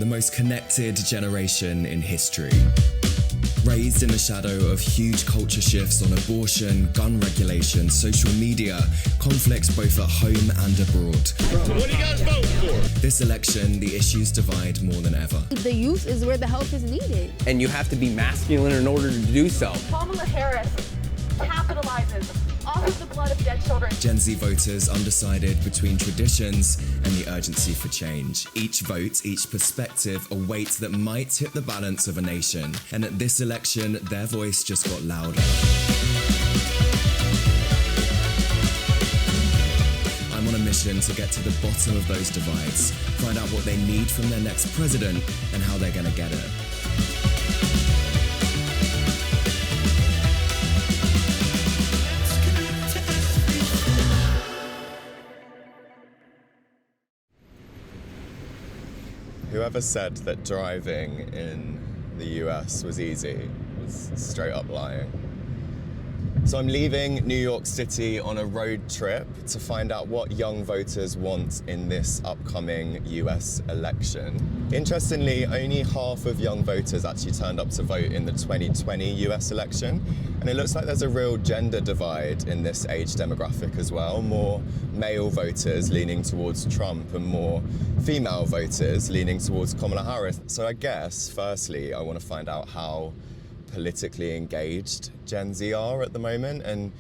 the most connected generation in history. Raised in the shadow of huge culture shifts on abortion, gun regulation, social media, conflicts both at home and abroad. What are you guys voting for? This election, the issues divide more than ever. The youth is where the help is needed. And you have to be masculine in order to do so. Kamala Harris capitalizes off of the blood of dead children. Gen Z voters undecided between traditions and the urgency for change. Each vote, each perspective, a weight that might tip the balance of a nation. And at this election, their voice just got louder. I'm on a mission to get to the bottom of those divides, find out what they need from their next president and how they're gonna get it. Whoever said that driving in the US was easy was straight up lying. So I'm leaving New York City on a road trip to find out what young voters want in this upcoming US election. Interestingly, only half of young voters actually turned up to vote in the 2020 US election. And it looks like there's a real gender divide in this age demographic as well. More male voters leaning towards Trump and more female voters leaning towards Kamala Harris. So I guess, firstly, I want to find out how politically engaged Gen Z are at the moment. And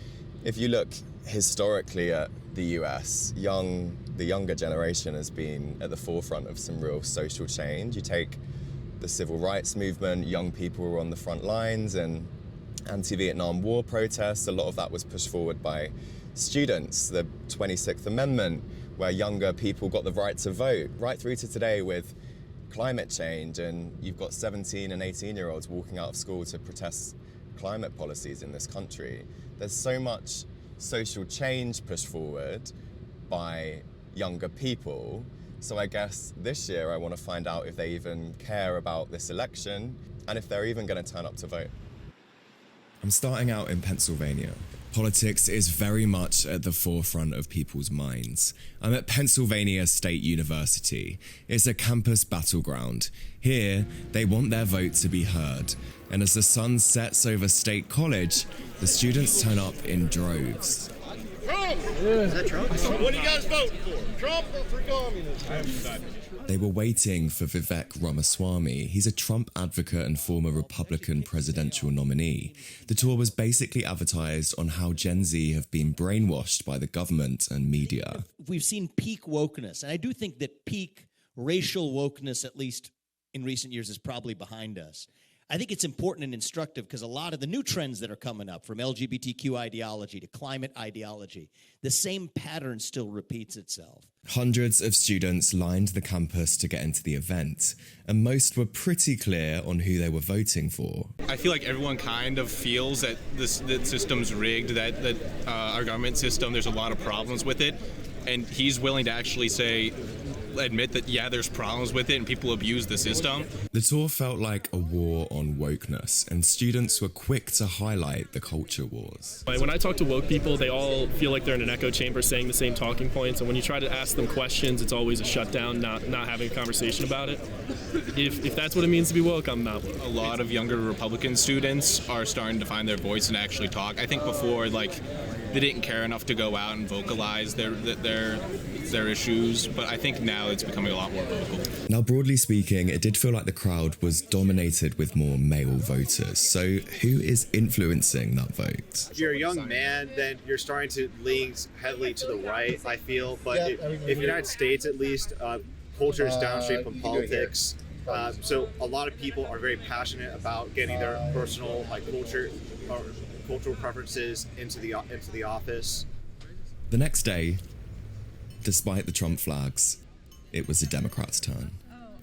if you look historically at the US, the younger generation has been at the forefront of some real social change. You take the civil rights movement, young people were on the front lines, and anti-Vietnam War protests, a lot of that was pushed forward by students. The 26th Amendment, where younger people got the right to vote, right through to today with climate change, and you've got 17 and 18-year-olds walking out of school to protest climate policies in this country. There's so much social change pushed forward by younger people. So I guess this year I want to find out if they even care about this election and if they're even going to turn up to vote. I'm starting out in Pennsylvania. Politics is very much at the forefront of people's minds. I'm at Pennsylvania State University. It's a campus battleground. Here, they want their vote to be heard. And as the sun sets over State College, the students turn up in droves. Trump! Is that Trump? What are you guys voting for? Trump or for communism? They were waiting for Vivek Ramaswamy. He's a Trump advocate and former Republican presidential nominee. The tour was basically advertised on how Gen Z have been brainwashed by the government and media. We've seen peak wokeness, and I do think that peak racial wokeness, at least in recent years, is probably behind us. I think it's important and instructive because a lot of the new trends that are coming up, from LGBTQ ideology to climate ideology, the same pattern still repeats itself. Hundreds of students lined the campus to get into the event, and most were pretty clear on who they were voting for. I feel like everyone kind of feels that the system's rigged, that our government system, there's a lot of problems with it, and he's willing to actually admit that, yeah, there's problems with it and people abuse the system. The tour felt like a war on wokeness, and students were quick to highlight the culture wars. When I talk to woke people, they all feel like they're in an echo chamber saying the same talking points, and when you try to ask them questions, it's always a shutdown, not having a conversation about it. If that's what it means to be woke, I'm not woke. A lot of younger Republican students are starting to find their voice and actually talk. I think before, they didn't care enough to go out and vocalize their issues, but I think now it's becoming a lot more vocal. Now, broadly speaking, it did feel like the crowd was dominated with more male voters. So who is influencing that vote? If you're a young man, then you're starting to lean heavily to the right, I feel. But if the United States, at least, culture is downstream from politics. So a lot of people are very passionate about getting their personal culture or cultural preferences into the office. The next day, despite the Trump flags, it was the Democrats' turn.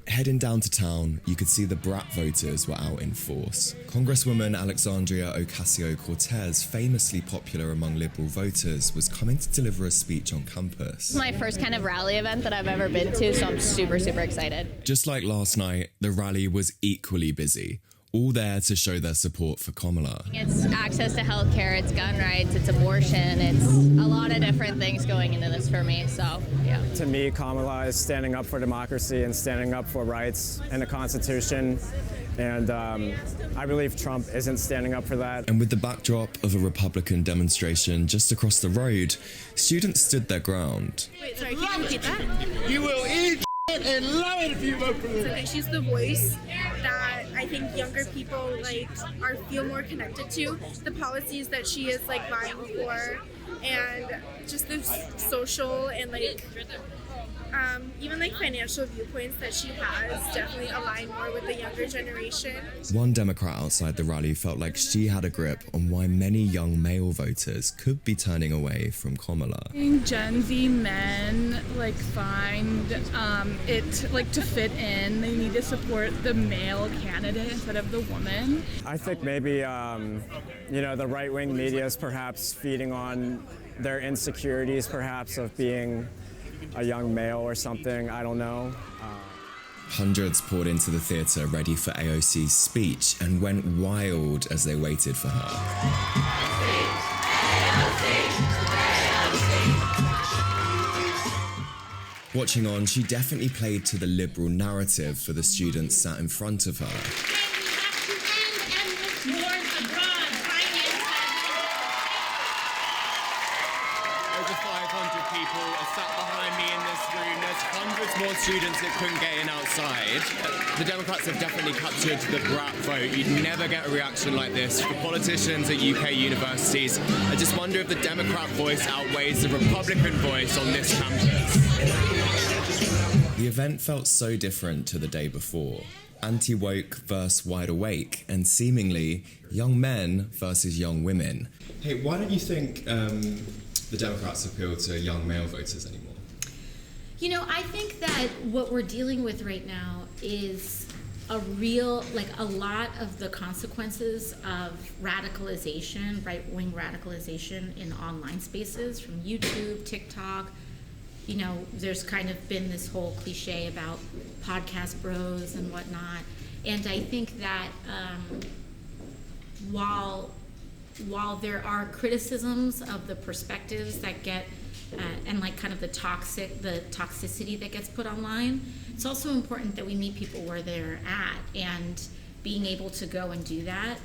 Heading down to town, you could see the brat voters were out in force. Congresswoman Alexandria Ocasio-Cortez, famously popular among liberal voters, was coming to deliver a speech on campus. It's my first kind of rally event that I've ever been to, so I'm super, super excited. Just like last night, the rally was equally busy. all there to show their support for Kamala. It's access to healthcare, it's gun rights, it's abortion, it's a lot of different things going into this for me, so yeah. To me, Kamala is standing up for democracy and standing up for rights and the Constitution. And I believe Trump isn't standing up for that. And with the backdrop of a Republican demonstration just across the road, students stood their ground. Wait, sorry, can you repeat that? You will eat and love it if you vote for her. She's the voice that I think younger people feel more connected to. The policies that she is vying for, and just the social and even financial viewpoints that she has definitely align more with the younger generation. One Democrat outside the rally felt like she had a grip on why many young male voters could be turning away from Kamala. I think Gen Z men find it to fit in. They need to support the male candidate instead of the woman. I think maybe the right-wing media is perhaps feeding on their insecurities, perhaps of being a young male or something, I don't know. Hundreds poured into the theatre ready for AOC's speech and went wild as they waited for her. Watching on, she definitely played to the liberal narrative for the students sat in front of her. More students that couldn't get in outside. The Democrats have definitely captured the brat vote. You'd never get a reaction like this for politicians at UK universities. I just wonder if the Democrat voice outweighs the Republican voice on this campus. The event felt so different to the day before. Anti-woke versus wide awake, and seemingly young men versus young women. Hey, why don't you think the Democrats appeal to young male voters anymore? You know, I think that what we're dealing with right now is a lot of the consequences of radicalization, right-wing radicalization in online spaces, from YouTube, TikTok. There's kind of been this whole cliche about podcast bros and whatnot. And I think that while there are criticisms of the perspectives that get and kind of the toxicity that gets put online, it's also important that we meet people where they're at, and being able to go and do that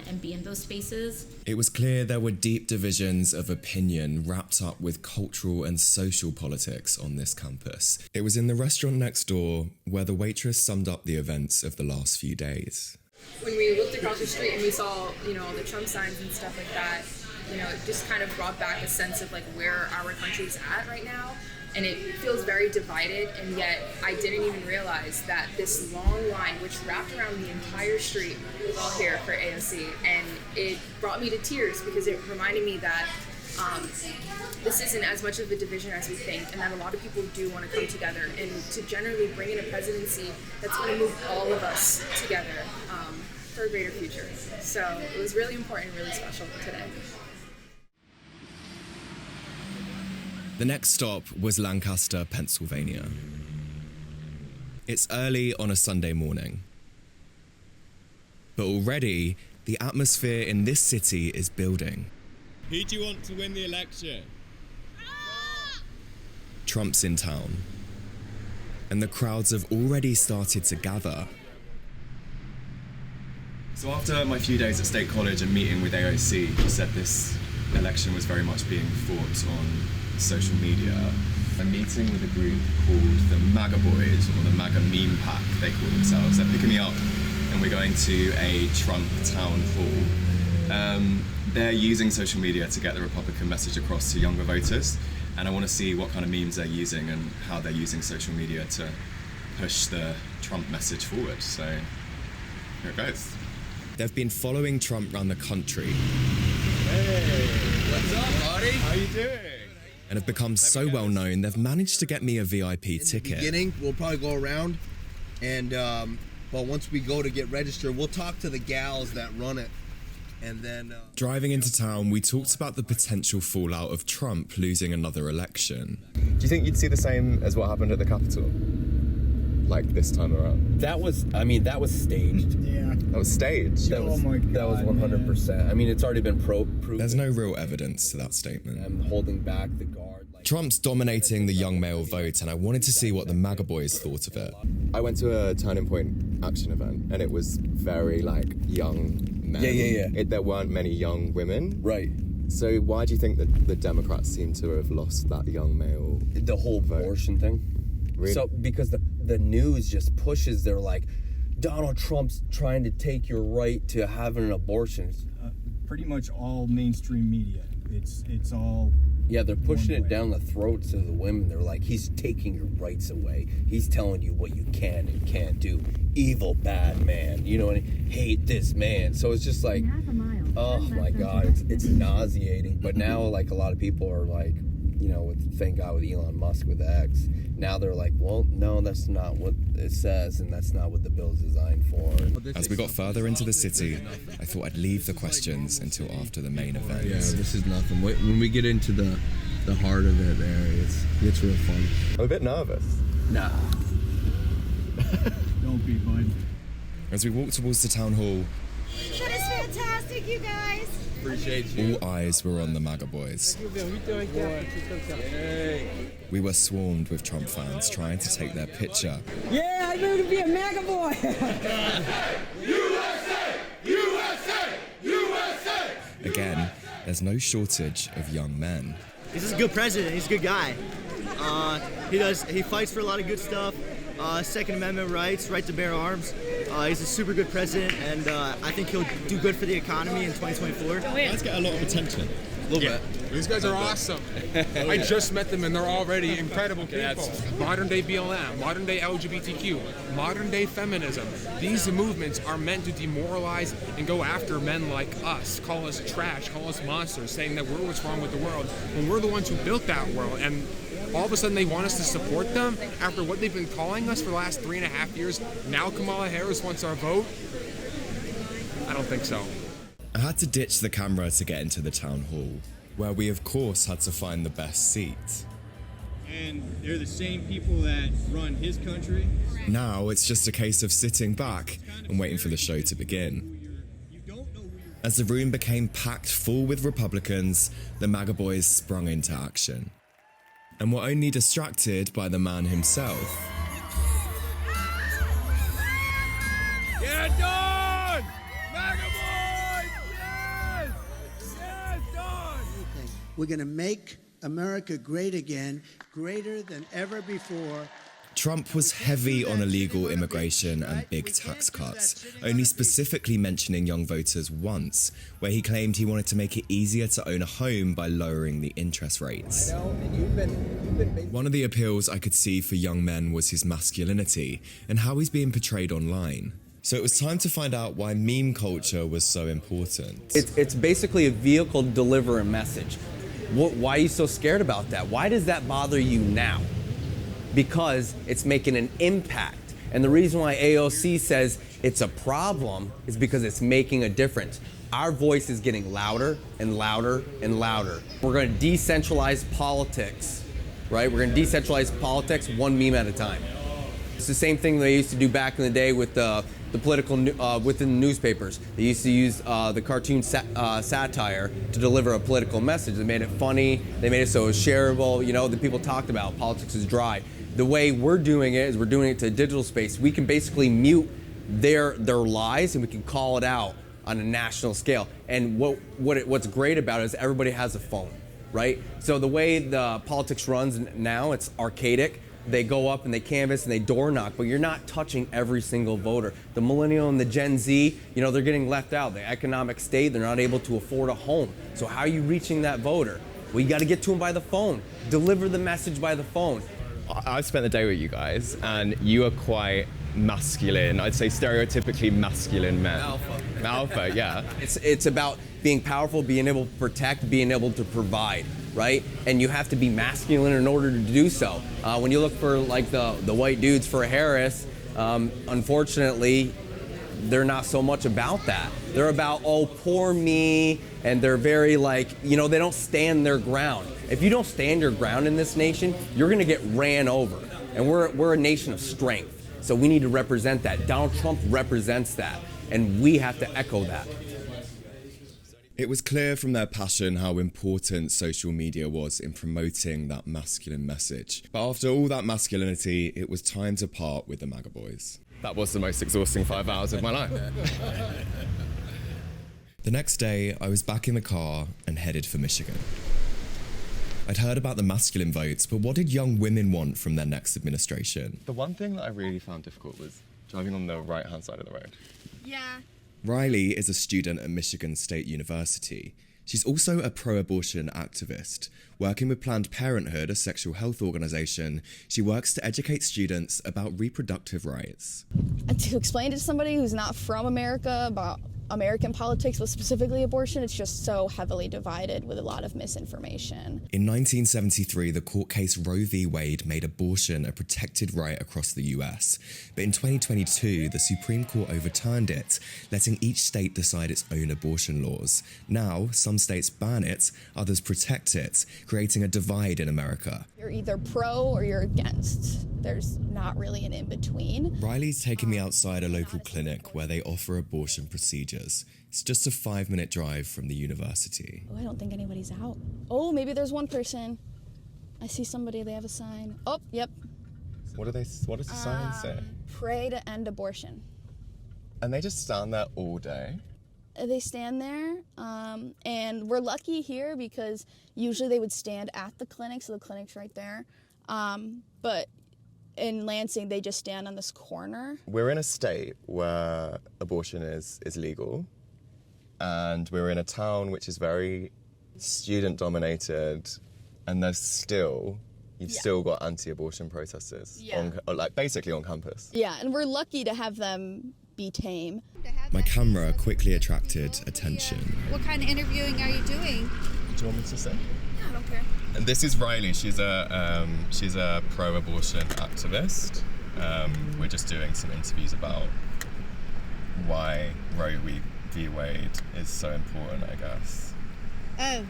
and be in those spaces. It was clear there were deep divisions of opinion wrapped up with cultural and social politics on this campus. It was in the restaurant next door where the waitress summed up the events of the last few days. When we looked across the street and we saw, all the Trump signs and stuff like that, it just kind of brought back a sense of where our country's at right now. And it feels very divided, and yet I didn't even realize that this long line, which wrapped around the entire street, was all here for AOC. And it brought me to tears because it reminded me that this isn't as much of a division as we think, and that a lot of people do want to come together and to generally bring in a presidency that's going to move all of us together for a greater future. So it was really important and really special today. The next stop was Lancaster, Pennsylvania. It's early on a Sunday morning. But already, the atmosphere in this city is building. Who do you want to win the election? Trump's in town. And the crowds have already started to gather. So after my few days at State College and meeting with AOC, she said this election was very much being fought on social media. I'm meeting with a group called the Maga Boys, or the Maga Meme Pack, they call themselves. They're picking me up and we're going to a Trump town hall. They're using social media to get the Republican message across to younger voters, and I want to see what kind of memes they're using and how they're using social media to push the Trump message forward. So here it goes. They've been following Trump around the country. Hey, what's up, buddy? How you doing? And have become so well known, they've managed to get me a VIP ticket. In the beginning, we'll probably go around, and but once we go to get registered, we'll talk to the gals that run it, and then... Driving into town, we talked about the potential fallout of Trump losing another election. Do you think you'd see the same as what happened at the Capitol? like this time around? That was staged. Yeah. That was staged. That was 100%. I mean, it's already been proven. There's no real evidence to that statement. I'm holding back the guard. Trump's dominating the young male vote, and I wanted to see what the MAGA boys thought of it. I went to a Turning Point action event, and it was very, like, young men. Yeah. There weren't many young women. Right. So why do you think that the Democrats seem to have lost that young male The whole vote? abortion thing. Really? So, because the news just pushes, they're like, Donald Trump's trying to take your right to having an abortion. Pretty much all mainstream media. It's all... Yeah, they're pushing it down the throats of the women. They're like, he's taking your rights away. He's telling you what you can and can't do. Evil, bad man. You know what I mean? Hate this man. So it's just like, oh my God, it's nauseating. But now, like, a lot of people are like, you know, thank God with Elon Musk with X, now they're like, well, no, that's not what it says, and that's not what the bill's designed for. As we got further into the city, I thought I'd leave the questions until after the main event. Yeah, this is nothing. When we get into the heart of it there, it's real fun. I'm a bit nervous. Nah. Don't be, bud. As we walked towards the town hall, That is fantastic, you guys. appreciate you. All eyes were on the MAGA boys. We were swarmed with Trump fans trying to take their picture. Yeah, I knew to be a MAGA boy. USA! USA! USA! Again, there's no shortage of young men. He's just a good president. He's a good guy. He fights for a lot of good stuff. Second Amendment rights, right to bear arms. He's a super good president, and I think he'll do good for the economy in 2024. Let's get a lot of attention. A little bit. These guys are awesome. I just met them and they're already incredible people. Modern day BLM, modern day LGBTQ, modern day feminism. These movements are meant to demoralize and go after men like us, call us trash, call us monsters, saying that we're what's wrong with the world when we're the ones who built that world. And all of a sudden they want us to support them after what they've been calling us for the last 3.5 years. Now Kamala Harris wants our vote? I don't think so. I had to ditch the camera to get into the town hall, where we of course had to find the best seat. And they're the same people that run his country. Now it's just a case of sitting back and waiting for the show to begin. As the room became packed full with Republicans, the MAGA boys sprung into action, and were only distracted by the man himself. Get it done! MAGA boys! Yes! Yes, done! We're going to make America great again, greater than ever before. Trump was heavy on illegal immigration and big tax cuts, only specifically mentioning young voters once, where he claimed he wanted to make it easier to own a home by lowering the interest rates. One of the appeals I could see for young men was his masculinity and how he's being portrayed online. So it was time to find out why meme culture was so important. It's basically a vehicle to deliver a message. Why are you so scared about that? Why does that bother you now? Because it's making an impact. And the reason why AOC says it's a problem is because it's making a difference. Our voice is getting louder and louder and louder. We're going to decentralize politics, right? We're going to decentralize politics one meme at a time. It's the same thing they used to do back in the day with the political, within the newspapers. They used to use the cartoon satire to deliver a political message. They made it funny, they made it so it was shareable, you know, the people talked about politics is dry. The way we're doing it is we're doing it to a digital space. We can basically mute their lies and we can call it out on a national scale. And what's great about it is everybody has a phone, right? So the way the politics runs now, it's archaic. They go up and they canvass and they door knock, but you're not touching every single voter. The millennial and the Gen Z, you know, they're getting left out. The economic state, they're not able to afford a home. So how are you reaching that voter? Well, you got to get to them by the phone. Deliver the message by the phone. I've spent the day with you guys, and you are quite masculine. I'd say stereotypically masculine men. Alpha, yeah. It's about being powerful, being able to protect, being able to provide, right? And you have to be masculine in order to do so. When you look for like the white dudes for Harris, unfortunately, they're not so much about that. They're about, oh, poor me, and they're very like, you know, they don't stand their ground. If you don't stand your ground in this nation, you're gonna get ran over. And we're a nation of strength. So we need to represent that. Donald Trump represents that, and we have to echo that. It was clear from their passion how important social media was in promoting that masculine message. But after all that masculinity, it was time to part with the MAGA boys. That was the most exhausting 5 hours of my life. The next day, I was back in the car and headed for Michigan. I'd heard about the masculine votes, but what did young women want from their next administration? The one thing that I really found difficult was driving on the right-hand side of the road. Yeah. Riley is a student at Michigan State University. She's also a pro-abortion activist. Working with Planned Parenthood, a sexual health organisation, she works to educate students about reproductive rights. And to explain to somebody who's not from America about American politics, but specifically abortion, it's just so heavily divided with a lot of misinformation. In 1973, the court case Roe v. Wade made abortion a protected right across the US. But in 2022, the Supreme Court overturned it, letting each state decide its own abortion laws. Now, some states ban it, others protect it, creating a divide in America. You're either pro or you're against. There's not really an in-between. Riley's taking me outside a local clinic where they offer abortion procedures. It's just a 5-minute drive from the university. Oh, I don't think anybody's out. Oh, maybe there's one person. I see somebody, they have a sign. Oh, yep. What does the sign say? Pray to end abortion. And they just stand there all day? They stand there, and we're lucky here because usually they would stand at the clinic, so the clinic's right there. But in Lansing, they just stand on this corner. We're in a state where abortion is legal, and we're in a town which is very student-dominated, and you've still got anti-abortion protesters, basically on campus. Yeah, and we're lucky to have them be tame. My camera quickly attracted attention. What kind of interviewing are you doing? Do you want me to say? I don't care. And this is Riley. She's a pro-abortion activist. We're just doing some interviews about why Roe v. Wade is so important, I guess. Oh,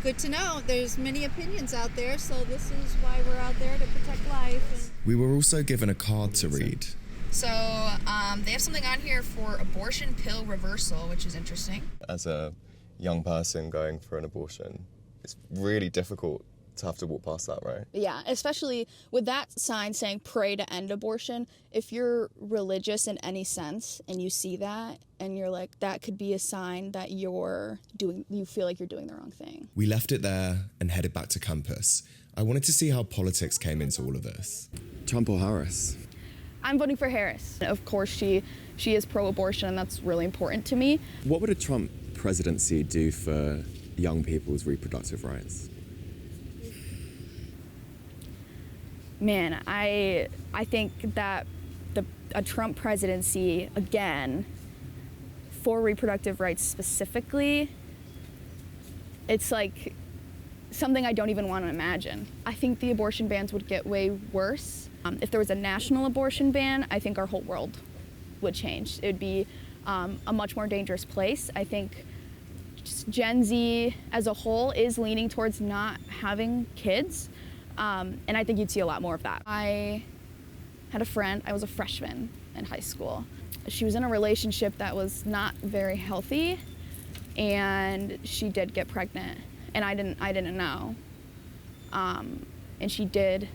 good to know. There's many opinions out there, so this is why we're out there, to protect life. We were also given a card to read. So they have something on here for abortion pill reversal, which is interesting. As a young person going for an abortion, it's really difficult to have to walk past that, right? Yeah, especially with that sign saying pray to end abortion. If you're religious in any sense and you see that and you're like, that could be a sign that you feel like you're doing the wrong thing. We left it there and headed back to campus. I wanted to see how politics came into all of this. Trump or Harris? I'm voting for Harris. Of course, she is pro-abortion, and that's really important to me. What would a Trump presidency do for young people's reproductive rights? Man, I think that a Trump presidency, again, for reproductive rights specifically, it's like something I don't even want to imagine. I think the abortion bans would get way worse. If there was a national abortion ban, I think our whole world would change. It would be a much more dangerous place. I think Gen Z as a whole is leaning towards not having kids, and I think you'd see a lot more of that. I had a friend, I was a freshman in high school. She was in a relationship that was not very healthy, and she did get pregnant, and I didn't know. And she did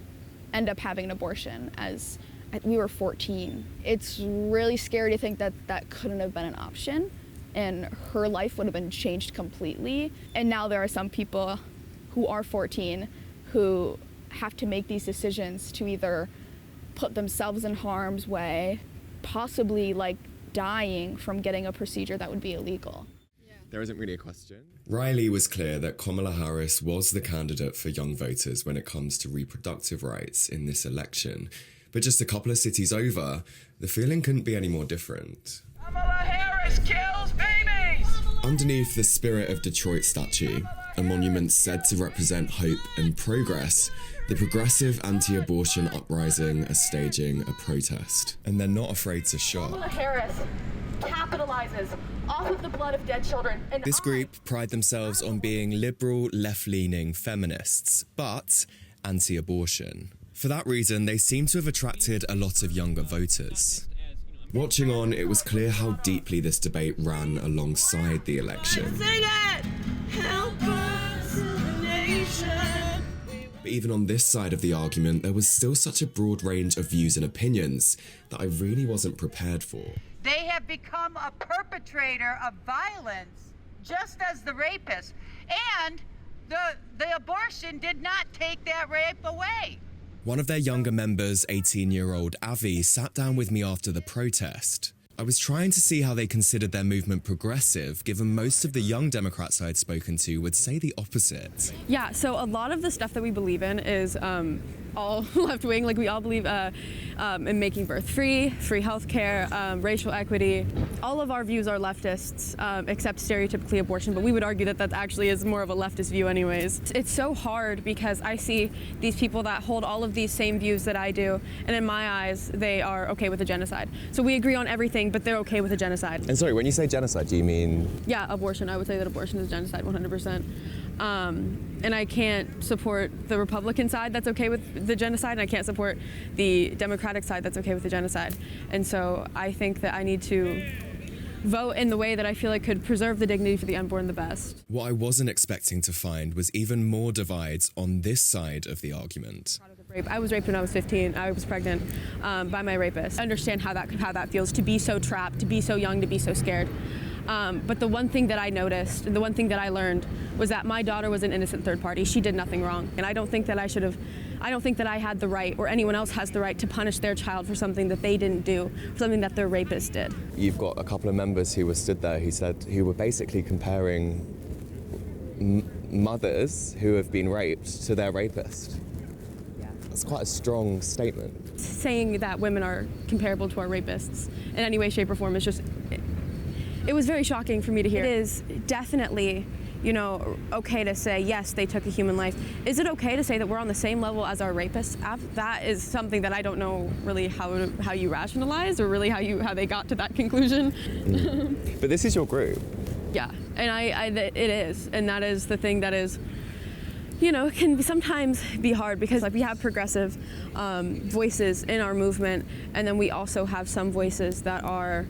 end up having an abortion as we were 14. It's really scary to think that that couldn't have been an option, and her life would have been changed completely. And now there are some people who are 14 who have to make these decisions to either put themselves in harm's way, possibly like dying from getting a procedure that would be illegal. There isn't really a question. Riley was clear that Kamala Harris was the candidate for young voters when it comes to reproductive rights in this election. But just a couple of cities over, the feeling couldn't be any more different. Kamala Harris kills babies! Underneath the Spirit of Detroit statue, a monument said to represent hope and progress, the progressive anti-abortion uprising are staging a protest. And they're not afraid to shop. Kamala Harris capitalizes off of the blood of dead children. And this group pride themselves on being liberal, left-leaning feminists, but anti-abortion. For that reason, they seem to have attracted a lot of younger voters. Watching on, it was clear how deeply this debate ran alongside the election. Sing it! Help us, nation. But even on this side of the argument, there was still such a broad range of views and opinions that I really wasn't prepared for. They have become a perpetrator of violence, just as the rapist. And the abortion did not take that rape away. One of their younger members, 18-year-old Avi, sat down with me after the protest. I was trying to see how they considered their movement progressive, given most of the young Democrats I'd spoken to would say the opposite. Yeah, so a lot of the stuff that we believe in is all left-wing. Like, we all believe in making birth free healthcare, racial equity. All of our views are leftists, except stereotypically abortion, but we would argue that that actually is more of a leftist view anyways. It's so hard because I see these people that hold all of these same views that I do, and in my eyes, they are okay with a genocide. So we agree on everything, but they're okay with a genocide. And sorry, when you say genocide, do you mean? Yeah, abortion. I would say that abortion is genocide 100%. And I can't support the Republican side that's okay with the genocide, and I can't support the Democratic side that's okay with the genocide. And so I think that I need to vote in the way that I feel like could preserve the dignity for the unborn the best. What I wasn't expecting to find was even more divides on this side of the argument. I was raped when I was 15. I was pregnant by my rapist. I understand how that feels, to be so trapped, to be so young, to be so scared. But the one thing that I noticed, the one thing that I learned, was that my daughter was an innocent third party. She did nothing wrong. And I don't think that I don't think that I had the right, or anyone else has the right, to punish their child for something that they didn't do, for something that their rapist did. You've got a couple of members who were stood there who were basically comparing mothers who have been raped to their rapist. That's quite a strong statement. Saying that women are comparable to our rapists in any way, shape, or form is just, it was very shocking for me to hear. It is definitely, okay to say, yes, they took a human life. Is it okay to say that we're on the same level as our rapists? That is something that I don't know really how you rationalize, or really how they got to that conclusion. But this is your group. Yeah, and it is, and that is the thing that is, can sometimes be hard, because we have progressive voices in our movement, and then we also have some voices that are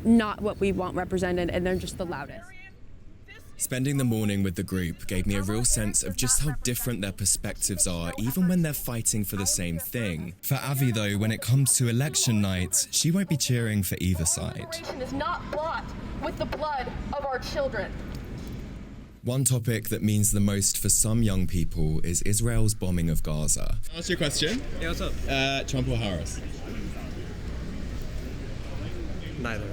not what we want represented, and they're just the loudest. Spending the morning with the group gave me a real sense of just how different their perspectives are, even when they're fighting for the same thing. For Avi, though, when it comes to election night, she won't be cheering for either side. Is not bought with the blood of our children. One topic that means the most for some young people is Israel's bombing of Gaza. Ask your question. Yeah, what's up? Trump or Harris? Neither.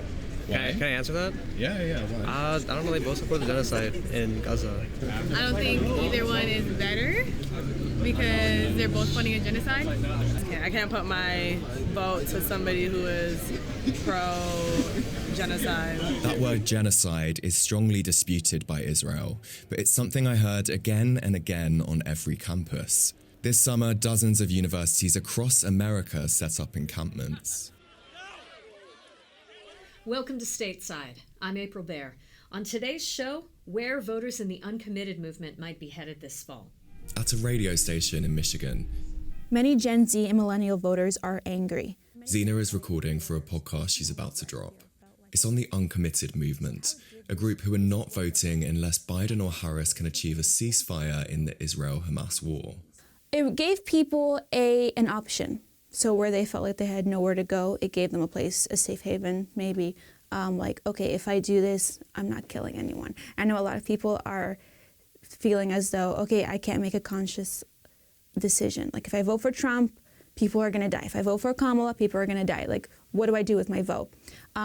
Why? Can I answer that? Yeah. Why? I don't know. They both support the genocide in Gaza. I don't think either one is better because they're both funding a genocide. Yeah, I can't put my vote to somebody who is pro-genocide. That word genocide is strongly disputed by Israel, but it's something I heard again and again on every campus. This summer, dozens of universities across America set up encampments. Welcome to Stateside. I'm April Baer. On today's show, where voters in the uncommitted movement might be headed this fall. At a radio station in Michigan, many Gen Z and millennial voters are angry. Zena is recording for a podcast she's about to drop. It's on the uncommitted movement, a group who are not voting unless Biden or Harris can achieve a ceasefire in the Israel-Hamas war. It gave people an option. So where they felt like they had nowhere to go, it gave them a place, a safe haven, maybe. Okay, if I do this, I'm not killing anyone. I know a lot of people are feeling as though, okay, I can't make a conscious decision. Like, if I vote for Trump, people are going to die. If I vote for Kamala, people are going to die. Like, what do I do with my vote?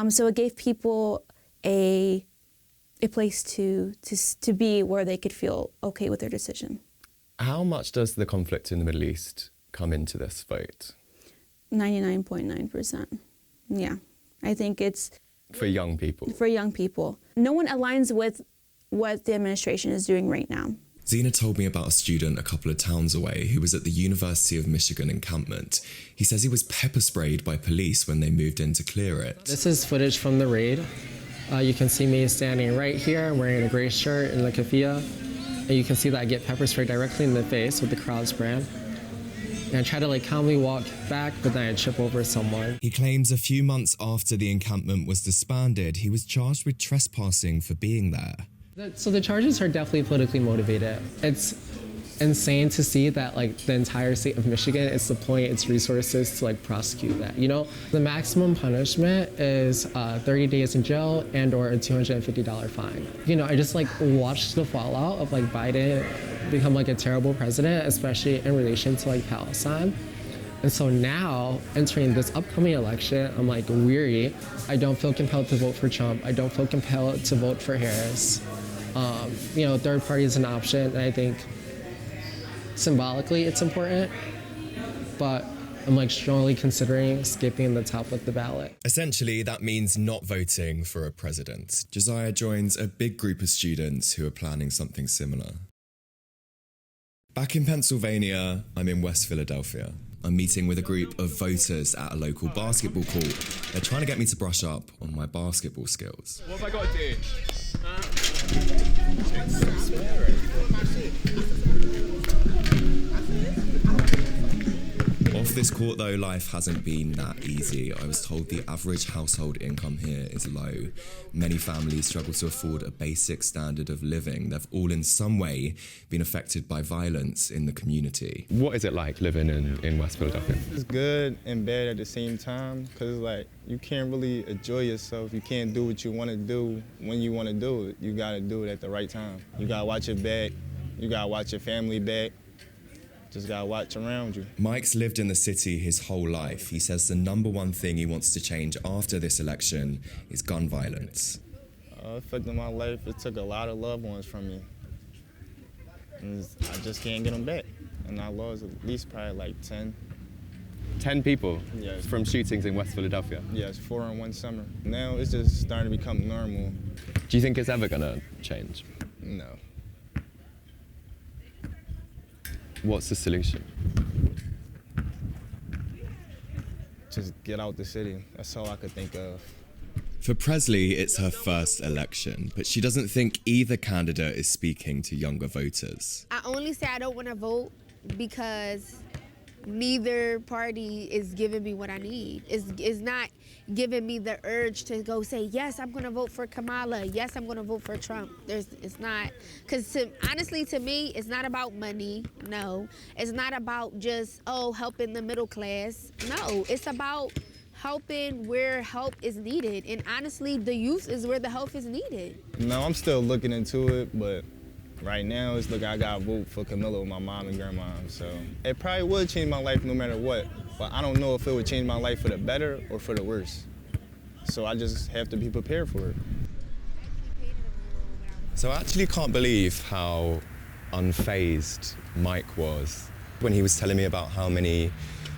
So it gave people a place to be where they could feel okay with their decision. How much does the conflict in the Middle East come into this vote? 99.9%. Yeah. I think it's... For young people. For young people. No one aligns with what the administration is doing right now. Zena told me about a student a couple of towns away who was at the University of Michigan encampment. He says he was pepper sprayed by police when they moved in to clear it. This is footage from the raid. You can see me standing right here wearing a gray shirt and a keffiyeh. And you can see that I get pepper sprayed directly in the face with the crowd spraying. and I try to like calmly walk back, but then I trip over someone. He claims a few months after the encampment was disbanded, he was charged with trespassing for being there. So the charges are definitely politically motivated. It's insane to see that like the entire state of Michigan is deploying its resources to like prosecute that. You know, the maximum punishment is 30 days in jail and or a $250 fine. You know, I just like watched the fallout of like Biden become like a terrible president, especially in relation to like Palestine. And so now, entering this upcoming election, I'm like weary. I don't feel compelled to vote for Trump. I don't feel compelled to vote for Harris. You know, third party is an option, and I think symbolically it's important, but I'm like strongly considering skipping the top of the ballot. Essentially, that means not voting for a president. Josiah joins a big group of students who are planning something similar. Back in Pennsylvania, I'm in West Philadelphia. I'm meeting with a group of voters at a local basketball court. They're trying to get me to brush up on my basketball skills. What have I got to do? Off this court though, life hasn't been that easy. I was told the average household income here is low. Many families struggle to afford a basic standard of living. They've all in some way been affected by violence in the community. What is it like living in West Philadelphia? It's good and bad at the same time, because like you can't really enjoy yourself. You can't do what you want to do when you want to do it. You got to do it at the right time. You got to watch your back. You got to watch your family back. Just gotta watch around you. Mike's lived in the city his whole life. He says the number one thing he wants to change after this election is gun violence. Affecting my life, it took a lot of loved ones from me. And I just can't get them back. And I lost at least probably like 10. 10 people? Yes. From shootings in West Philadelphia? Yes, 4 in one summer. Now it's just starting to become normal. Do you think it's ever gonna change? No. What's the solution? Just get out the city. That's all I could think of. For Presley, it's her first election, but she doesn't think either candidate is speaking to younger voters. I only say I don't want to vote because neither party is giving me what I need. It's not giving me the urge to go say, yes, I'm going to vote for Kamala. Yes, I'm going to vote for Trump. It's not, because honestly, to me, it's not about money. No, it's not about just, helping the middle class. No, it's about helping where help is needed. And honestly, the youth is where the help is needed. No, I'm still looking into it, but right now, it's look, I got to vote for Camilla with my mom and grandma, so it probably would change my life no matter what, but I don't know if it would change my life for the better or for the worse. So I just have to be prepared for it. So I actually can't believe how unfazed Mike was when he was telling me about how many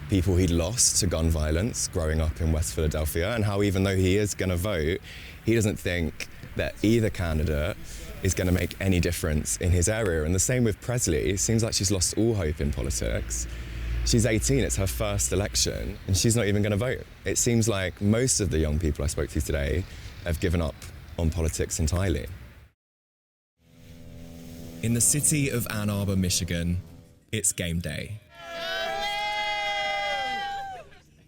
people he'd lost to gun violence growing up in West Philadelphia, and how even though he is going to vote, he doesn't think that either candidate is going to make any difference in his area. And the same with Presley. It seems like she's lost all hope in politics. She's 18, it's her first election, and she's not even going to vote. It seems like most of the young people I spoke to today have given up on politics entirely. In the city of Ann Arbor, Michigan, it's game day.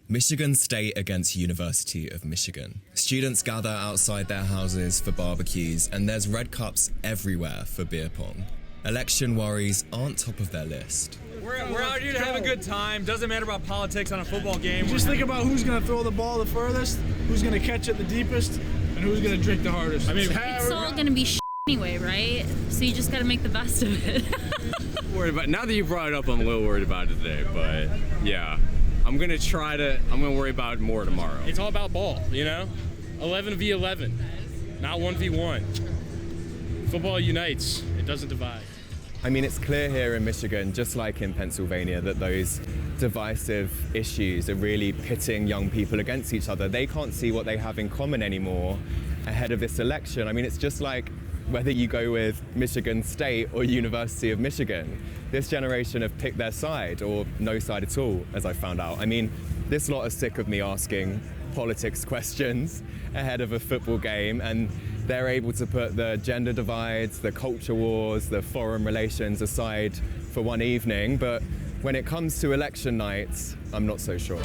Michigan State against University of Michigan. Students gather outside their houses for barbecues, and there's red cups everywhere for beer pong. Election worries aren't top of their list. We're out here to have a good time. Doesn't matter about politics on a football game. Just think about who's going to throw the ball the furthest, who's going to catch it the deepest, and who's going to drink the hardest. I mean, it's all going to be anyway, right? So you just got to make the best of it. Worried about, now that you brought it up, I'm a little worried about it today, but yeah. I'm gonna worry about it more tomorrow. It's all about ball, you know? 11v11, not 1v1. Football unites, it doesn't divide. I mean, it's clear here in Michigan, just like in Pennsylvania, that those divisive issues are really pitting young people against each other. They can't see what they have in common anymore ahead of this election. I mean, it's just like whether you go with Michigan State or University of Michigan. This generation have picked their side, or no side at all, as I found out. I mean, this lot are sick of me asking politics questions ahead of a football game, and they're able to put the gender divides, the culture wars, the foreign relations aside for one evening, but When it comes to election nights, I'm not so sure.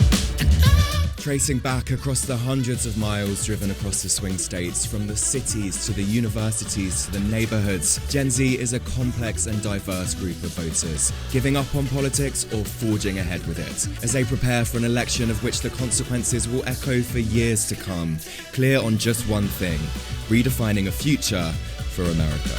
Tracing back across the hundreds of miles driven across the swing states, from the cities to the universities to the neighborhoods, Gen Z is a complex and diverse group of voters, giving up on politics or forging ahead with it, as they prepare for an election of which the consequences will echo for years to come, clear on just one thing: redefining a future for America.